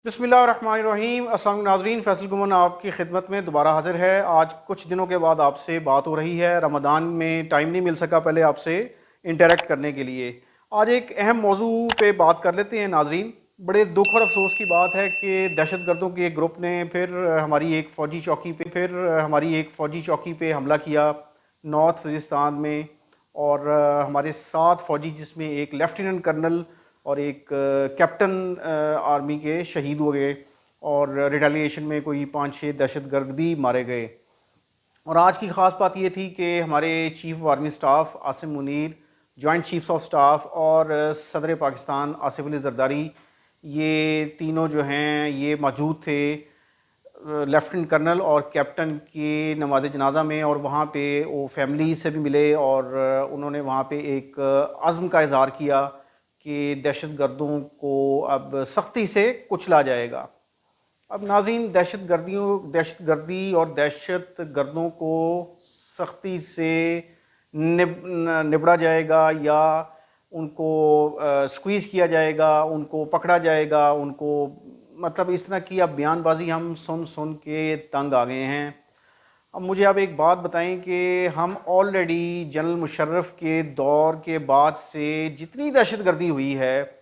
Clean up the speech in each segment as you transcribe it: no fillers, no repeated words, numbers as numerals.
बिस्मिल्लाहिर्रहमानिर्रहीम। अस्सलाम नाज़रीन, फैसल गुमन आपकी खिदमत में दोबारा हाजिर है। आज कुछ दिनों के बाद आपसे बात हो रही है। रमज़ान में टाइम नहीं मिल सका पहले आपसे इंटरेक्ट करने के लिए। आज एक अहम मौजू पे बात कर लेते हैं नाज़रीन। बड़े दुख और अफसोस की बात है कि दहशतगर्दों के एक ग्रुप ने हमारी एक फ़ौजी चौकी पे हमला किया नॉर्थ वज़ीरिस्तान में। और हमारे 7 फ़ौजी, जिसमें एक लेफ्टिनेंट कर्नल और एक कैप्टन आर्मी के शहीद हो गए, और रिटेलिएशन में कोई 5-6 दहशतगर्द भी मारे गए। और आज की ख़ास बात ये थी कि हमारे chief of army staff Asim Munir, joint chiefs of staff और सदर पाकिस्तान आसिफ अली जरदारी, ये तीनों जो हैं ये मौजूद थे लेफ्टिनेंट कर्नल और कैप्टन की नमाज जनाजा में। और वहाँ पे वो फैमिली से भी मिले और उन्होंने वहाँ पे एक अज़्म का इज़हार किया कि दहशतगर्दों को अब सख्ती से कुचला जाएगा। अब नाज़रीन, दहशतगर्दी और दहशतगर्दों को सख्ती से निबड़ा जाएगा या उनको स्क्वीज़ किया जाएगा, उनको पकड़ा जाएगा, उनको मतलब इस तरह की अब बयानबाजी हम सुन सुन के तंग आ गए हैं। अब मुझे आप एक बात बताएं कि हम ऑलरेडी जनरल मुशर्रफ के दौर के बाद से जितनी दहशतगर्दी हुई है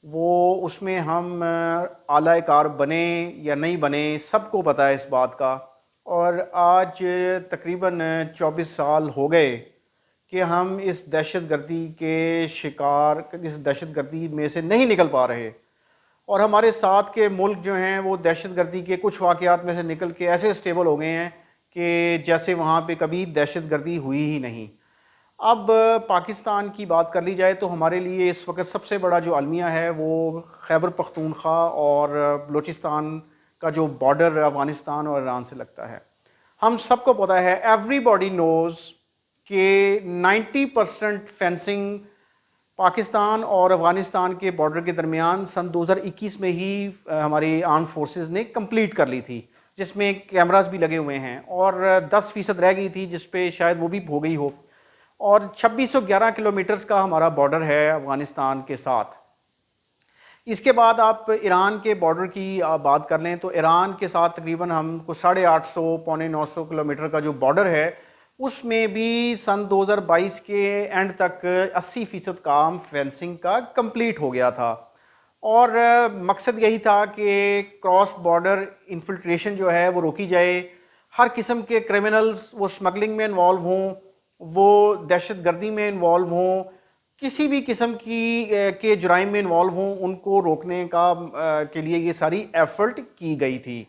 वो उसमें हम आला कार बने या नहीं बने, सबको पता है इस बात का। और आज तकरीबन 24 साल हो गए कि हम इस दहशतगर्दी में से नहीं निकल पा रहे। और हमारे साथ के मुल्क जो हैं वो दहशतगर्दी के कुछ वाक़यात में से निकल के ऐसे स्टेबल हो गए हैं कि जैसे वहाँ पे कभी दहशतगर्दी हुई ही नहीं। अब पाकिस्तान की बात कर ली जाए तो हमारे लिए इस वक्त सबसे बड़ा जो अलमिया है वो खैबर पख्तूनख्वा और बलूचिस्तान का जो बॉर्डर अफ़गानिस्तान और ईरान से लगता है। हम सबको पता है, एवरीबॉडी नोज़ कि 90% फेंसिंग पाकिस्तान और अफ़गानिस्तान के बॉर्डर के दरमियान सन 2021 में ही हमारी आर्म फोर्सेस ने कंप्लीट कर ली थी, जिसमें कैमरास भी लगे हुए हैं। और 10% रह गई थी जिस पे शायद वो भी हो गई हो। और 2611 किलोमीटर्स का हमारा बॉर्डर है अफ़गानिस्तान के साथ। इसके बाद आप ईरान के बॉर्डर की बात कर लें तो ईरान के साथ तकरीबन हम कुछ 850 पौने 900 किलोमीटर का जो बॉर्डर है उसमें भी सन 2022 के एंड तक 80% काम फेंसिंग का कंप्लीट हो गया था। और मकसद यही था कि क्रॉस बॉर्डर इन्फिल्ट्रेशन जो है वो रोकी जाए। हर किस्म के क्रिमिनल्स, वो स्मगलिंग में इन्वॉल्व हों, वो दहशतगर्दी में इन्वॉल्व हों, किसी भी किस्म की के जुराइम में इन्वॉल्व हों, उनको रोकने का के लिए ये सारी एफर्ट की गई थी।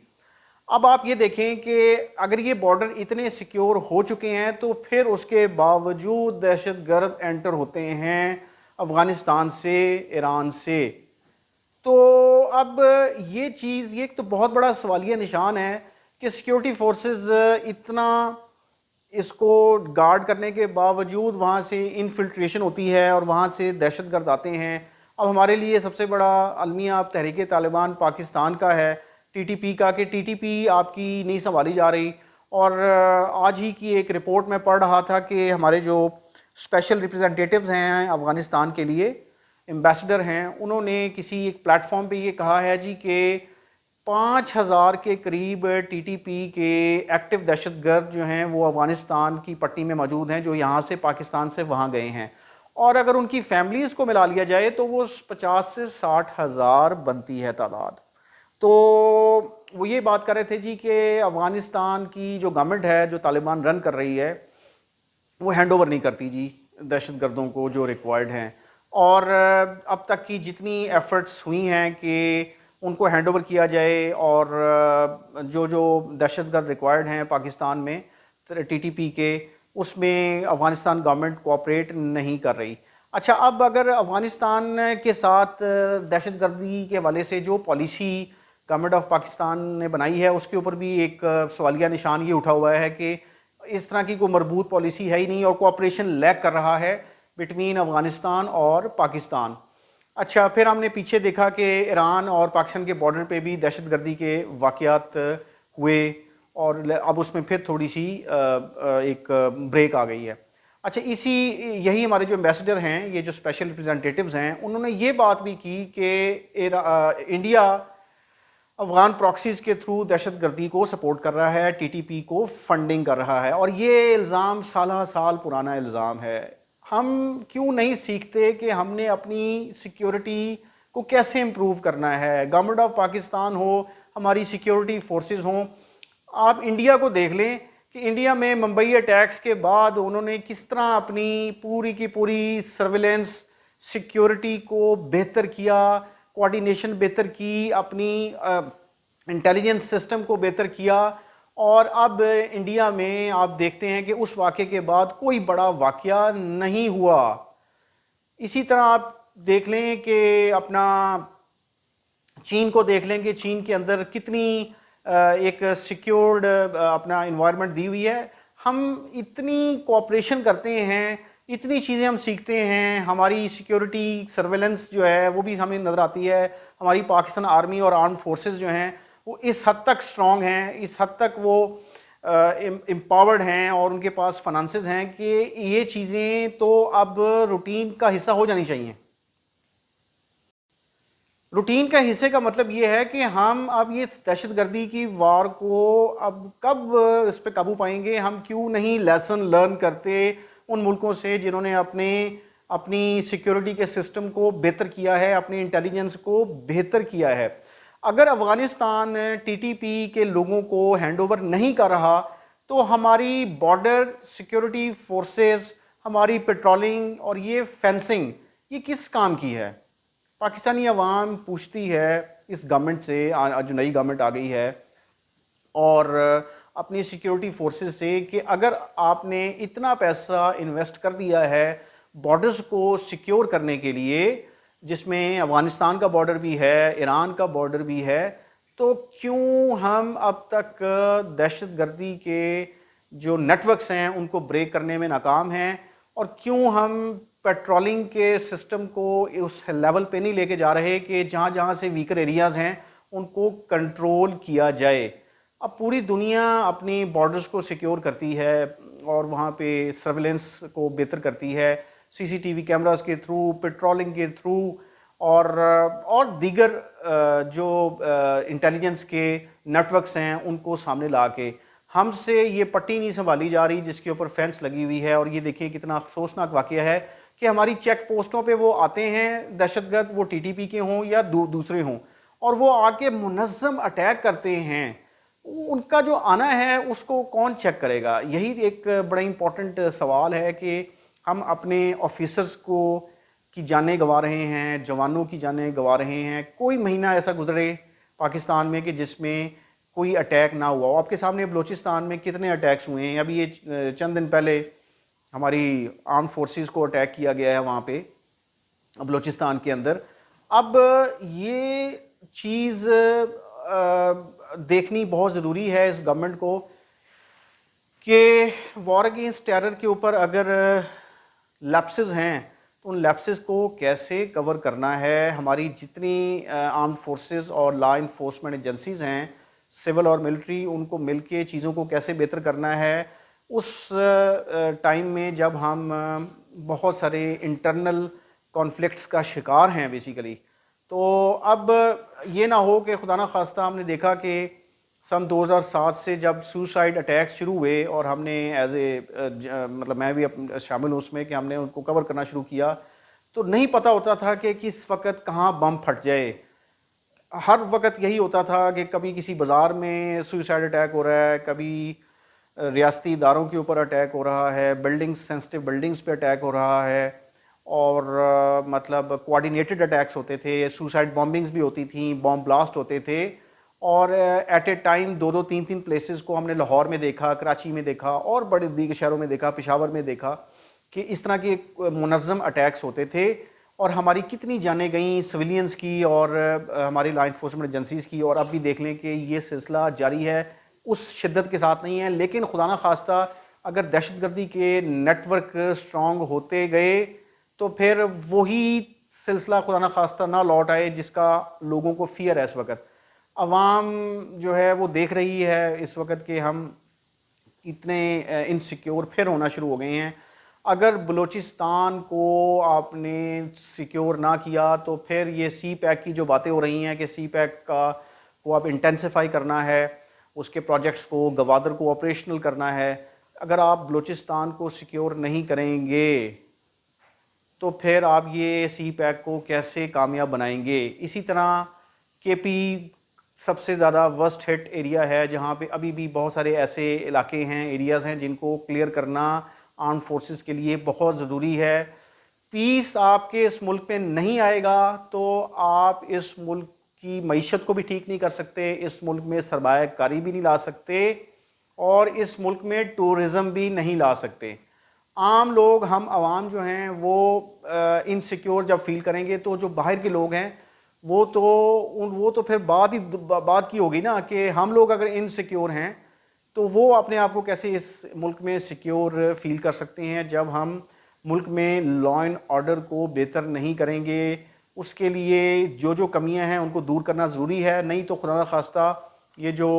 अब आप ये देखें कि अगर ये बॉर्डर इतने सिक्योर हो चुके हैं तो फिर उसके बावजूद दहशतगर्द एंटर होते हैं अफ़गानिस्तान से, ईरान से। तो अब ये एक तो बहुत बड़ा सवालिया निशान है कि सिक्योरिटी फोर्सेस इतना इसको गार्ड करने के बावजूद वहाँ से इनफिल्ट्रेशन होती है और वहाँ से दहशतगर्द आते हैं। अब हमारे लिए सबसे बड़ा अलमिया अब तहरीक तालिबान पाकिस्तान का है, टीटीपी का, कि टीटीपी आपकी नहीं संभाली जा रही। और आज ही की एक रिपोर्ट में पढ़ रहा था कि हमारे जो स्पेशल रिप्रेजेंटेटिव्स हैं अफ़गानिस्तान के लिए, एम्बेसडर हैं, उन्होंने किसी एक प्लेटफॉर्म पे ये कहा है जी कि 5000 के करीब टीटीपी के एक्टिव दहशतगर्द जो हैं वो अफ़गानिस्तान की पट्टी में मौजूद हैं, जो यहाँ से पाकिस्तान से वहाँ गए हैं। और अगर उनकी फैमिलीज़ को मिला लिया जाए तो वो 50 से 60 हज़ार बनती है तादाद। तो वो ये बात कर रहे थे जी कि अफ़गानिस्तान की जो गवर्नमेंट है, जो तालिबान रन कर रही है, वो हैंड ओवर नहीं करती जी दहशतगर्दों को जो रिक्वायर्ड हैं। और अब तक की जितनी एफ़र्ट्स हुई हैं कि उनको हैंड ओवर किया जाए, और जो जो दहशतगर्द रिक्वायर्ड हैं पाकिस्तान में टीटीपी के, उसमें अफ़गानिस्तान गवर्नमेंट कोऑपरेट नहीं कर रही। अच्छा, अब अगर अफ़गानिस्तान के साथ दहशतगर्दी के हवाले से जो पॉलिसी गवर्नमेंट ऑफ पाकिस्तान ने बनाई है उसके ऊपर भी एक सवालिया निशान ये उठा हुआ है कि इस तरह की कोई मरबूत पॉलिसी है ही नहीं और कोऑपरेशन लैक कर रहा है बिटवीन अफ़गानिस्तान और पाकिस्तान। अच्छा, फिर हमने पीछे देखा कि ईरान और पाकिस्तान के बॉर्डर पे भी दहशतगर्दी के वाक़यात हुए और अब उसमें फिर थोड़ी सी एक ब्रेक आ गई है। अच्छा, यही हमारे जो एम्बेसडर हैं, ये जो स्पेशल रिप्रेजेंटेटिव्स हैं, उन्होंने ये बात भी की कि इंडिया افغان پراکسیز کے تھرو دہشت گردی کو سپورٹ کر رہا ہے، ٹی ٹی پی کو فنڈنگ کر رہا ہے، اور یہ الزام سالہ سال پرانا الزام ہے۔ ہم کیوں نہیں سیکھتے کہ ہم نے اپنی سیکیورٹی کو کیسے امپروو کرنا ہے؟ گورنمنٹ آف پاکستان ہو، ہماری سیکیورٹی فورسز ہوں، آپ انڈیا کو دیکھ لیں کہ انڈیا میں ممبئی اٹیکس کے بعد انہوں نے کس طرح اپنی پوری کی پوری سرویلنس سیکیورٹی کو بہتر کیا، کوارڈینیشن بہتر کی، اپنی انٹیلیجنس سسٹم کو بہتر کیا، اور اب انڈیا میں آپ دیکھتے ہیں کہ اس واقعے کے بعد کوئی بڑا واقعہ نہیں ہوا۔ اسی طرح آپ دیکھ لیں کہ اپنا چین کو دیکھ لیں کہ چین کے اندر کتنی ایک سیکیورڈ اپنا انوائرمنٹ دی ہوئی ہے۔ ہم اتنی کوآپریشن کرتے ہیں، اتنی چیزیں ہم سیکھتے ہیں، ہماری سیکیورٹی سرویلنس جو ہے وہ بھی ہمیں نظر آتی ہے، ہماری پاکستان آرمی اور آرم فورسز جو ہیں وہ اس حد تک سٹرونگ ہیں، اس حد تک وہ امپاورڈ ہیں، اور ان کے پاس فنانسز ہیں کہ یہ چیزیں تو اب روٹین کا حصہ ہو جانی چاہیے۔ روٹین کا حصے کا مطلب یہ ہے کہ ہم اب یہ دہشت گردی کی وار کو اب کب اس پہ قابو پائیں گے؟ ہم کیوں نہیں لیسن لرن کرتے ان ملکوں سے جنہوں نے اپنی سیکیورٹی کے سسٹم کو بہتر کیا ہے، اپنی انٹیلیجنس کو بہتر کیا ہے؟ اگر افغانستان ٹی ٹی پی کے لوگوں کو ہینڈ اوور نہیں کر رہا تو ہماری بارڈر سیکیورٹی فورسز، ہماری پیٹرولنگ اور یہ فینسنگ یہ کس کام کی ہے؟ پاکستانی عوام پوچھتی ہے اس گورنمنٹ سے، جو نئی گورنمنٹ آ گئی ہے، اور اپنی سیکیورٹی فورسز سے کہ اگر آپ نے اتنا پیسہ انویسٹ کر دیا ہے بارڈرز کو سیکیور کرنے کے لیے، جس میں افغانستان کا بارڈر بھی ہے، ایران کا بارڈر بھی ہے، تو کیوں ہم اب تک دہشت گردی کے جو نیٹ ورکس ہیں ان کو بریک کرنے میں ناکام ہیں؟ اور کیوں ہم پیٹرولنگ کے سسٹم کو اس لیول پہ نہیں لے کے جا رہے کہ جہاں جہاں سے ویکر ایریاز ہیں ان کو کنٹرول کیا جائے؟ اب پوری دنیا اپنی بارڈرز کو سیکیور کرتی ہے اور وہاں پہ سرویلنس کو بہتر کرتی ہے، سی سی ٹی وی کیمراز کے تھرو، پیٹرولنگ کے تھرو، اور دیگر جو انٹیلیجنس کے نیٹ ورکس ہیں ان کو سامنے لا کے ہم سے یہ پٹی نہیں سنبھالی جا رہی جس کے اوپر فینس لگی ہوئی ہے۔ اور یہ دیکھیں کتنا افسوسناک واقعہ ہے کہ ہماری چیک پوسٹوں پہ وہ آتے ہیں دہشت گرد، وہ ٹی ٹی پی کے ہوں یا دوسرے ہوں، اور وہ آ کے منظم اٹیک کرتے ہیں۔ ان کا جو آنا ہے اس کو کون چیک کرے گا؟ یہی ایک بڑا امپورٹنٹ سوال ہے کہ ہم اپنے آفیسرز کی جانیں گنوا رہے ہیں، جوانوں کی جانیں گنوا رہے ہیں۔ کوئی مہینہ ایسا گزرے پاکستان میں کہ جس میں کوئی اٹیک نہ ہوا ہو۔ آپ کے سامنے بلوچستان میں کتنے اٹیکس ہوئے ہیں، ابھی یہ چند دن پہلے ہماری آرم فورسز کو اٹیک کیا گیا ہے وہاں پہ بلوچستان کے اندر۔ اب یہ چیز دیکھنی بہت ضروری ہے اس گورنمنٹ کو کہ وار اگینسٹ ٹیرر کے اوپر اگر لیپسز ہیں تو ان لیپسز کو کیسے کور کرنا ہے۔ ہماری جتنی آرم فورسز اور لا انفورسمنٹ ایجنسیز ہیں، سول اور ملٹری، ان کو مل کے چیزوں کو کیسے بہتر کرنا ہے اس ٹائم میں جب ہم بہت سارے انٹرنل کانفلکٹس کا شکار ہیں بیسیکلی۔ تو اب یہ نہ ہو کہ خدا نہ خواستہ ہم نے دیکھا کہ سن 2007 سے جب سوسائڈ اٹیکس شروع ہوئے اور ہم نے ایز اے مطلب میں بھی شامل ہوں اس میں کہ ہم نے ان کو کور کرنا شروع کیا، تو نہیں پتہ ہوتا تھا کہ کس وقت کہاں بم پھٹ جائے۔ ہر وقت یہی ہوتا تھا کہ کبھی کسی بازار میں سوسائڈ اٹیک ہو رہا ہے، کبھی ریاستی اداروں کے اوپر اٹیک ہو رہا ہے، بلڈنگز، سینسٹیو بلڈنگز پہ اٹیک ہو رہا ہے، اور مطلب کوارڈینیٹڈ اٹیکس ہوتے تھے، سوسائڈ بامبنگز بھی ہوتی تھیں، بام بلاسٹ ہوتے تھے، اور ایٹ اے ٹائم 2 3 پلیسز کو ہم نے لاہور میں دیکھا، کراچی میں دیکھا، اور بڑے دیگر شہروں میں دیکھا، پشاور میں دیکھا کہ اس طرح کے منظم اٹیکس ہوتے تھے، اور ہماری کتنی جانیں گئیں سویلینز کی اور ہماری لا انفورسمنٹ ایجنسیز کی۔ اور اب بھی دیکھ لیں کہ یہ سلسلہ جاری ہے، اس شدت کے ساتھ نہیں ہے، لیکن خدا نہ خواستہ اگر دہشت گردی کے نیٹ ورک سٹرونگ ہوتے گئے تو پھر وہی سلسلہ خدا نہ خواستہ نہ لوٹ آئے جس کا لوگوں کو فیئر ہے اس وقت۔ عوام جو ہے وہ دیکھ رہی ہے اس وقت کہ ہم اتنے انسیکیور پھر ہونا شروع ہو گئے ہیں۔ اگر بلوچستان کو آپ نے سیکیور نہ کیا تو پھر یہ سی پیک کی جو باتیں ہو رہی ہیں کہ سی پیک کا کو अब इंटेंसिफाई करना है, उसके प्रोजेक्ट्स को गवादर को ऑपरेशनल करना है। अगर आप बलूचिस्तान को सिक्योर नहीं करेंगे तो फिर आप ये सी पैक को कैसे कामयाब बनाएंगे। इसी तरह के पी सबसे ज़्यादा वर्स्ट हिट एरिया है, जहाँ पे अभी भी बहुत सारे ऐसे इलाके हैं, एरियाज़ हैं जिनको क्लियर करना आर्म फोर्सेस के लिए बहुत ज़रूरी है। पीस आपके इस मुल्क में नहीं आएगा तो आप इस मुल्क की मईशत को भी ठीक नहीं कर सकते, इस मुल्क में सरमायाकारी भी नहीं ला सकते और इस मुल्क में टूरिज़म भी नहीं ला सकते। आम लोग, हम आवाम जो हैं वो इनसिक्योर जब फील करेंगे तो जो बाहर के लोग हैं वो तो फिर बात की होगी ना कि हम लोग अगर इनसिक्योर हैं तो वो अपने आप को कैसे इस मुल्क में सिक्योर फील कर सकते हैं जब हम मुल्क में लॉ एंड ऑर्डर को बेहतर नहीं करेंगे। उसके लिए जो कमियां हैं उनको दूर करना ज़रूरी है, नहीं तो खुदा न खास्ता ये जो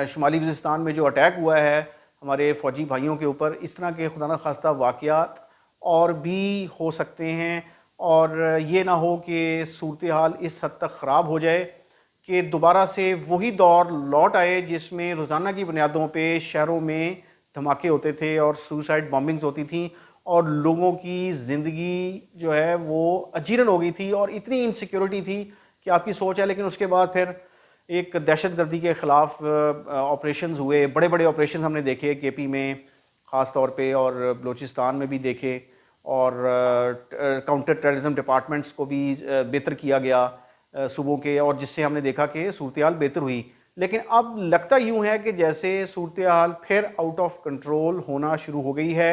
शुमाली वज़ीरिस्तान में जो अटैक हुआ है हमारे फ़ौजी भाइयों के ऊपर, इस तरह के खुदा न खास्ता वाक़यात और भी हो सकते हैं और ये ना हो कि सूरत हाल इस हद तक ख़राब हो जाए कि दोबारा से वही दौर लौट आए जिसमें रोज़ाना की बुनियादों पे शहरों में धमाके होते थे और सुसाइड बॉम्बिंग्स होती थी और लोगों की ज़िंदगी जो है वो अजीरन हो गई थी और इतनी इनसिक्योरिटी थी कि आपकी सोच है। लेकिन उसके बाद फिर एक दहशतगर्दी के ख़िलाफ़ ऑपरेशंस हुए, बड़े बड़े ऑपरेशंस हमने देखे केपी में ख़ास तौर पे और बलूचिस्तान में भी देखे और काउंटर टेररिज्म डिपार्टमेंट्स को भी बेहतर किया गया सूबों के, और जिससे हमने देखा कि सूरत हाल बेहतर हुई। लेकिन अब लगता यूँ है कि जैसे सूरत हाल फिर आउट ऑफ कंट्रोल होना शुरू हो गई है।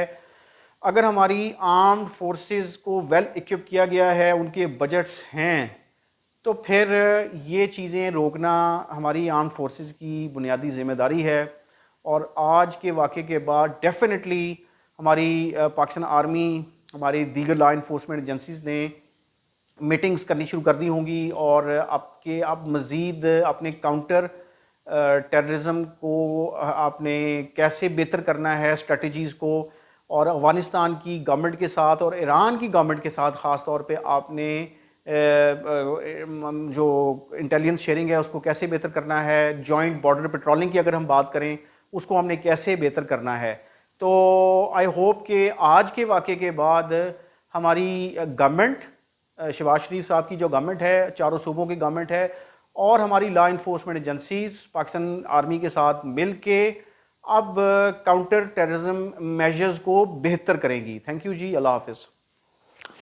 अगर हमारी आर्म्ड फोर्सेस को वेल इक्विप किया गया है, उनके बजट्स हैं, तो फिर ये चीज़ें रोकना हमारी आर्म फोर्सेस की बुनियादी ज़िम्मेदारी है। और आज के वाक़े के बाद डेफिनेटली हमारी पाकिस्तान आर्मी, हमारी दीगर लॉ इन्फोर्समेंट एजेंसीज़ ने मीटिंग्स करनी शुरू कर दी होंगी और अब मज़ीद अपने काउंटर टेररिज्म को आपने कैसे बेहतर करना है स्ट्रेटजीज़ को, और अफ़गानिस्तान की गवर्नमेंट के साथ और ईरान की गवर्नमेंट के साथ ख़ास तौर पे आपने जो इंटेलिजेंस शेयरिंग है उसको कैसे बेहतर करना है, जॉइंट बॉर्डर पेट्रोलिंग की अगर हम बात करें उसको हमने कैसे बेहतर करना है। तो आई होप कि आज के वाक़े के बाद हमारी गवर्नमेंट, शहबाज शरीफ साहब की जो गवर्नमेंट है, चारों सूबों की गवर्नमेंट है, और हमारी law enforcement agencies Pakistan army के साथ मिल के अब काउंटर टेररिज्म मेजर्स को बेहतर करेंगी। थैंक यू जी, अल्लाह हाफ़िज़।